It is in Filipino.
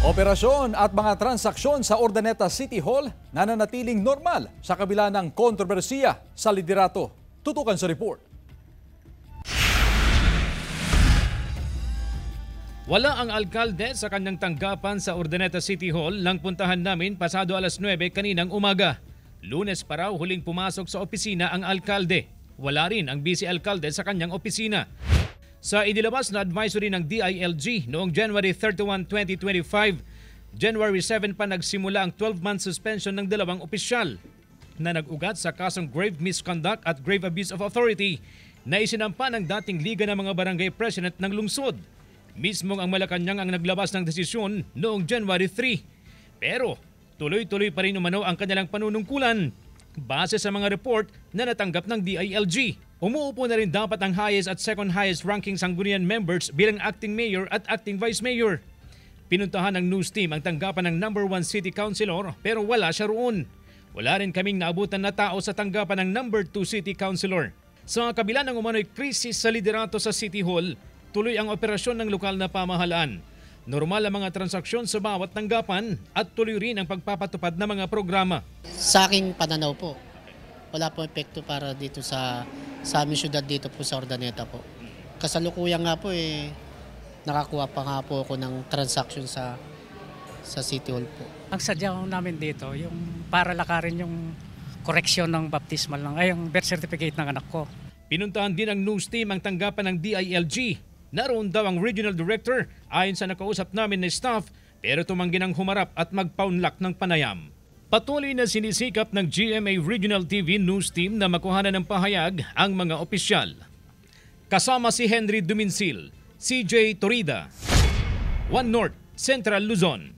Operasyon at mga transaksyon sa Urdaneta City Hall nananatiling normal sa kabila ng kontrobersiya sa liderato. Tutukan sa report. Wala ang alkalde sa kanyang tanggapan sa Urdaneta City Hall nang puntahan namin pasado alas 9 kaninang umaga. Lunes pa raw huling pumasok sa opisina ang alkalde. Wala rin ang vice-alkalde sa kanyang opisina. Sa inilabas na advisory ng DILG noong January 31, 2025, January 7 pa nagsimula ang 12-month suspension ng dalawang opisyal na nag-ugat sa kasong grave misconduct at grave abuse of authority na isinampa ng dating Liga ng mga Barangay President ng lungsod. Mismong ang Malacanang ang naglabas ng desisyon noong January 3. Pero tuloy-tuloy pa rin umano ang kanilang panunungkulan base sa mga report na natanggap ng DILG. Umuupo na rin dapat ang highest at second highest ranking sanggunian members bilang acting mayor at acting vice mayor. Pinuntahan ng news team ang tanggapan ng number 1 city councilor pero wala siya roon. Wala rin kaming naabutan na tao sa tanggapan ng number 2 city councilor. Sa kabila ng umano'y krisis sa liderato sa City Hall, tuloy ang operasyon ng lokal na pamahalaan. Normal ang mga transaksyon sa bawat tanggapan at tuloy rin ang pagpapatupad ng mga programa. Sa aking pananaw po, wala po epekto para dito sa aming syudad dito po sa Urdaneta po. Kasalukuyan nga po nakakuha pa nga po ako ng transaction sa City Hall po. Ang sadya namin dito, yung para lakarin yung koreksyon ng baptismal yung birth certificate ng anak ko. Pinuntahan din ng news team ang tanggapan ng DILG. Naroon daw ang regional director ayon sa nakausap namin na staff pero tumanggi ng humarap at magpaunlak ng panayam. Patuloy na sinisikap ng GMA Regional TV News Team na makuhanan ng pahayag ang mga opisyal. Kasama si Henry Duminsil, CJ Torida, One North, Central Luzon.